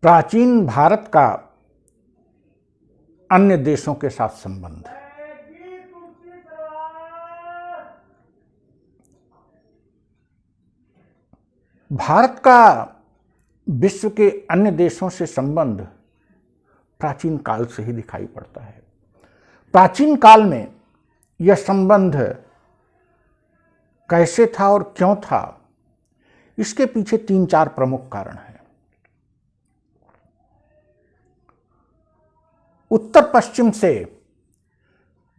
प्राचीन भारत का अन्य देशों के साथ संबंध। भारत का विश्व के अन्य देशों से संबंध प्राचीन काल से ही दिखाई पड़ता है। प्राचीन काल में यह संबंध कैसे था और क्यों था, इसके पीछे 3-4 प्रमुख कारण हैं। उत्तर पश्चिम से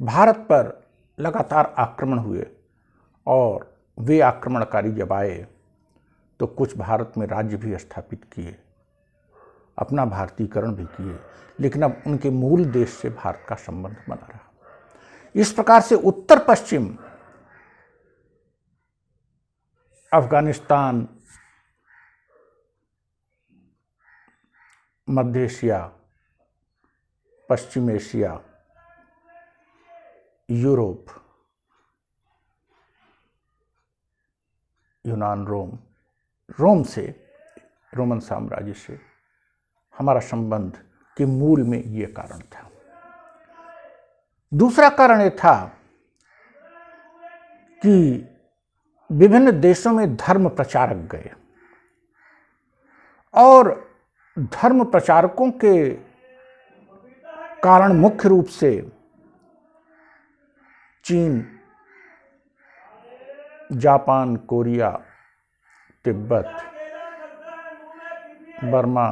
भारत पर लगातार आक्रमण हुए और वे आक्रमणकारी जब आए तो कुछ भारत में राज्य भी स्थापित किए, अपना भारतीकरण भी किए, लेकिन अब उनके मूल देश से भारत का संबंध बना रहा। इस प्रकार से उत्तर पश्चिम अफगानिस्तान, मध्य एशिया, पश्चिम एशिया, यूरोप, यूनान, रोम से, रोमन साम्राज्य से हमारा संबंध के मूल में ये कारण था। दूसरा कारण ये था कि विभिन्न देशों में धर्म प्रचारक गए और धर्म प्रचारकों के कारण मुख्य रूप से चीन, जापान, कोरिया, तिब्बत, बर्मा,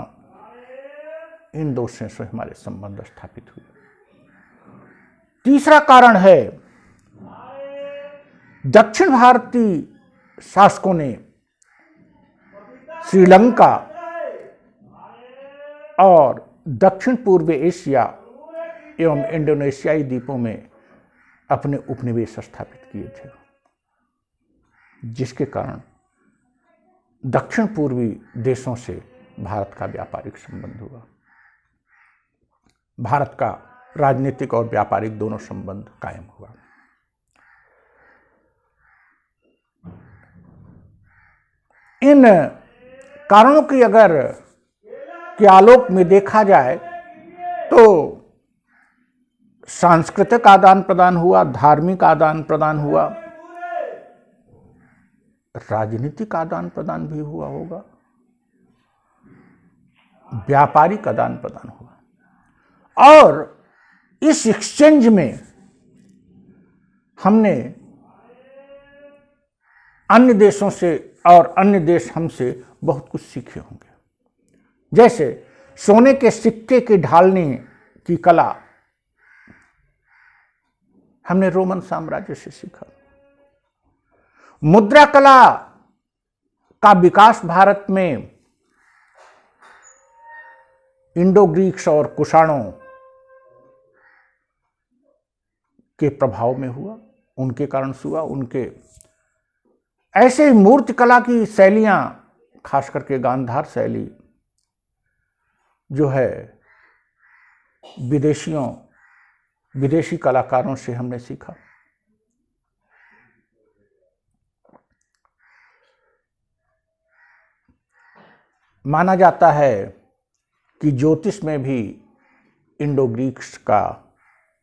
इन देशों से हमारे संबंध स्थापित हुए। तीसरा कारण है दक्षिण भारतीय शासकों ने श्रीलंका और दक्षिण पूर्व एशिया एवं इंडोनेशियाई द्वीपों में अपने उपनिवेश स्थापित किए थे, जिसके कारण दक्षिण पूर्वी देशों से भारत का व्यापारिक संबंध हुआ। भारत का राजनीतिक और व्यापारिक दोनों संबंध कायम हुआ। इन कारणों की अगर के आलोक में देखा जाए तो सांस्कृतिक आदान प्रदान हुआ, धार्मिक आदान प्रदान हुआ, राजनीतिक आदान प्रदान भी हुआ होगा, व्यापारिक आदान प्रदान हुआ। और इस एक्सचेंज में हमने अन्य देशों से और अन्य देश हमसे बहुत कुछ सीखे होंगे। जैसे सोने के सिक्के के ढालने की कला हमने रोमन साम्राज्य से सीखा। मुद्रा कला का विकास भारत में इंडो ग्रीक्स और कुषाणों के प्रभाव में हुआ, उनके कारण से हुआ। उनके ऐसे ही मूर्ति कला की शैलियां, खास करके गांधार शैली जो है, विदेशी कलाकारों से हमने सीखा। माना जाता है कि ज्योतिष में भी इंडो ग्रीक्स का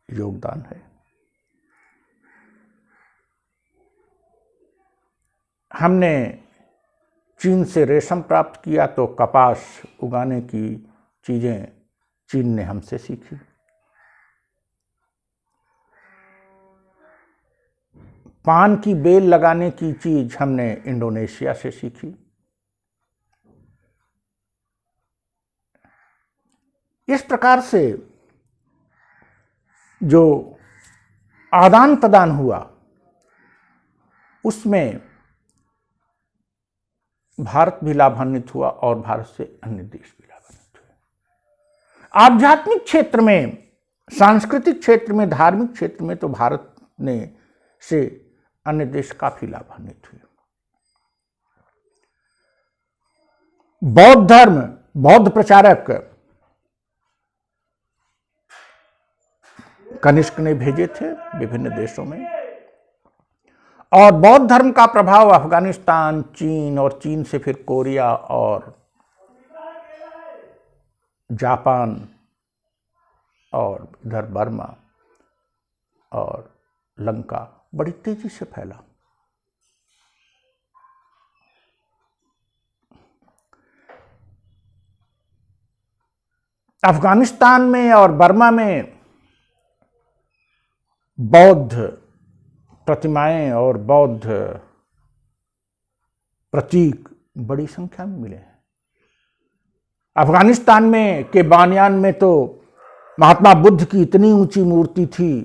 योगदान है। हमने चीन से रेशम प्राप्त किया तो कपास उगाने की चीजें चीन ने हमसे सीखी। पान की बेल लगाने की चीज हमने इंडोनेशिया से सीखी। इस प्रकार से जो आदान प्रदान हुआ उसमें भारत भी लाभान्वित हुआ और भारत से अन्य देश भी लाभान्वित हुए। आध्यात्मिक क्षेत्र में, सांस्कृतिक क्षेत्र में, धार्मिक क्षेत्र में तो भारत ने से अन्य देश काफी लाभान्वित हुए। बौद्ध धर्म, बौद्ध प्रचारक कनिष्क ने भेजे थे विभिन्न देशों में, और बौद्ध धर्म का प्रभाव अफगानिस्तान, चीन और चीन से फिर कोरिया और जापान और इधर बर्मा और लंका बड़ी तेजी से फैला। अफगानिस्तान में और बर्मा में बौद्ध प्रतिमाएं और बौद्ध प्रतीक बड़ी संख्या में मिले हैं। अफगानिस्तान में के बानियान में तो महात्मा बुद्ध की इतनी ऊंची मूर्ति थी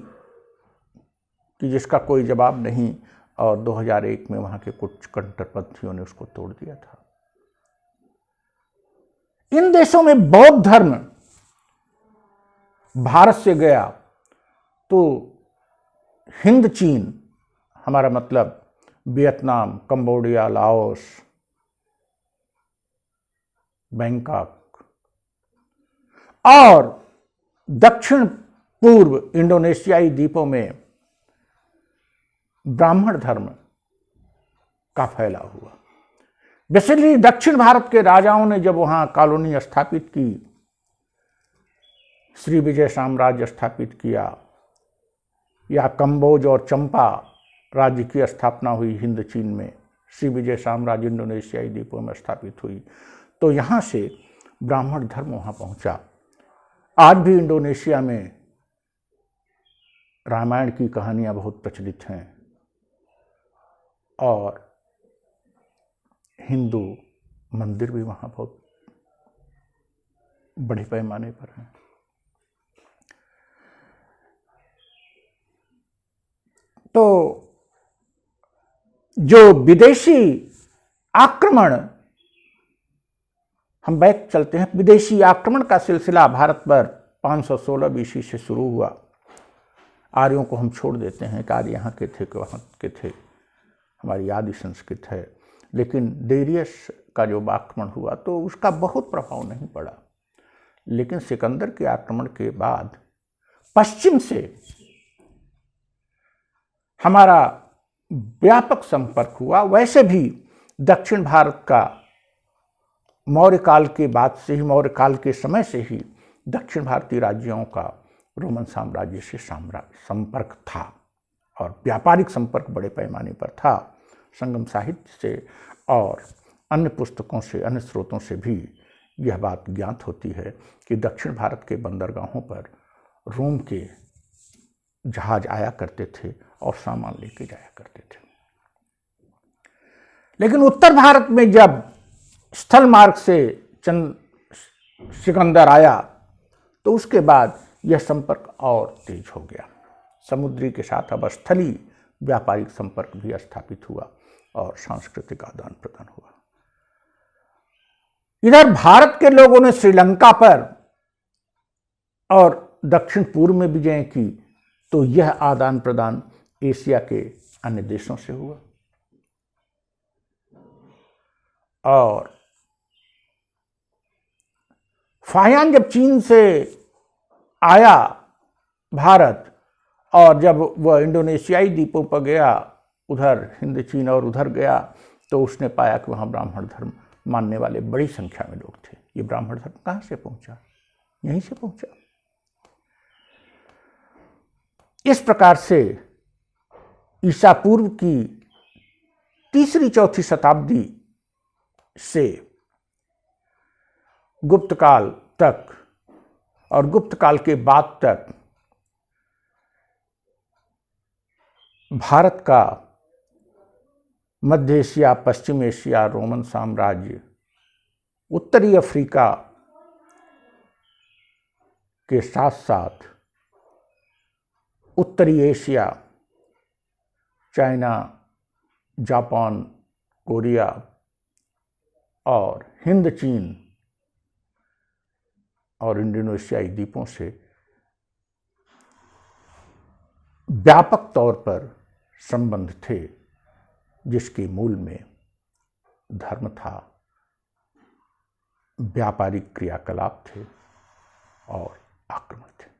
कि जिसका कोई जवाब नहीं, और 2001 में वहां के कुछ कट्टरपंथियों ने उसको तोड़ दिया था। इन देशों में बौद्ध धर्म भारत से गया तो हिंद चीन, हमारा मतलब वियतनाम, कंबोडिया, लाओस, बैंकॉक और दक्षिण पूर्व इंडोनेशियाई द्वीपों में ब्राह्मण धर्म का फैलाव हुआ। बेसिकली दक्षिण भारत के राजाओं ने जब वहां कॉलोनी स्थापित की, श्री विजय साम्राज्य स्थापित किया, या कंबोज और चंपा राज्य की स्थापना हुई हिंद चीन में, श्री विजय साम्राज्य इंडोनेशियाई द्वीपों में स्थापित हुई, तो यहाँ से ब्राह्मण धर्म वहाँ पहुँचा। आज भी इंडोनेशिया में रामायण की कहानियाँ बहुत प्रचलित हैं और हिंदू मंदिर भी वहाँ बहुत बड़े पैमाने पर हैं। तो जो विदेशी आक्रमण, हम बैक चलते हैं, विदेशी आक्रमण का सिलसिला भारत पर 516 BC से शुरू हुआ। आर्यों को हम छोड़ देते हैं कि आर्य यहाँ के थे कि वहाँ के थे, हमारी आदि संस्कृत है, लेकिन डेरियस का जो आक्रमण हुआ तो उसका बहुत प्रभाव नहीं पड़ा। लेकिन सिकंदर के आक्रमण के बाद पश्चिम से हमारा व्यापक संपर्क हुआ। वैसे भी दक्षिण भारत का मौर्य काल के बाद से ही, मौर्य काल के समय से ही दक्षिण भारतीय राज्यों का रोमन साम्राज्य से संपर्क था और व्यापारिक संपर्क बड़े पैमाने पर था। संगम साहित्य से और अन्य पुस्तकों से, अन्य स्रोतों से भी यह बात ज्ञात होती है कि दक्षिण भारत के बंदरगाहों पर रोम के जहाज आया करते थे और सामान लेके जाया करते थे। लेकिन उत्तर भारत में जब स्थल मार्ग से सिकंदर आया तो उसके बाद यह संपर्क और तेज हो गया। समुद्री के साथ अब स्थली व्यापारिक संपर्क भी स्थापित हुआ और सांस्कृतिक आदान प्रदान हुआ। इधर भारत के लोगों ने श्रीलंका पर और दक्षिण पूर्व में विजय की, तो यह आदान प्रदान एशिया के अन्य देशों से हुआ। और फाहियान जब चीन से आया भारत, और जब वह इंडोनेशियाई द्वीपों पर गया, उधर हिंद चीन और उधर गया, तो उसने पाया कि वहाँ ब्राह्मण धर्म मानने वाले बड़ी संख्या में लोग थे। ये ब्राह्मण धर्म कहाँ से पहुँचा? यहीं से पहुँचा। इस प्रकार से ईसा पूर्व की 3री-4थी शताब्दी से गुप्त काल तक और गुप्त काल के बाद तक भारत का मध्य एशिया, पश्चिम एशिया, रोमन साम्राज्य, उत्तरी अफ्रीका के साथ साथ उत्तरी एशिया, चाइना, जापान, कोरिया और हिंद चीन और इंडोनेशियाई द्वीपों से व्यापक तौर पर संबंध थे, जिसके मूल में धर्म था, व्यापारिक क्रियाकलाप थे और आक्रमण थे।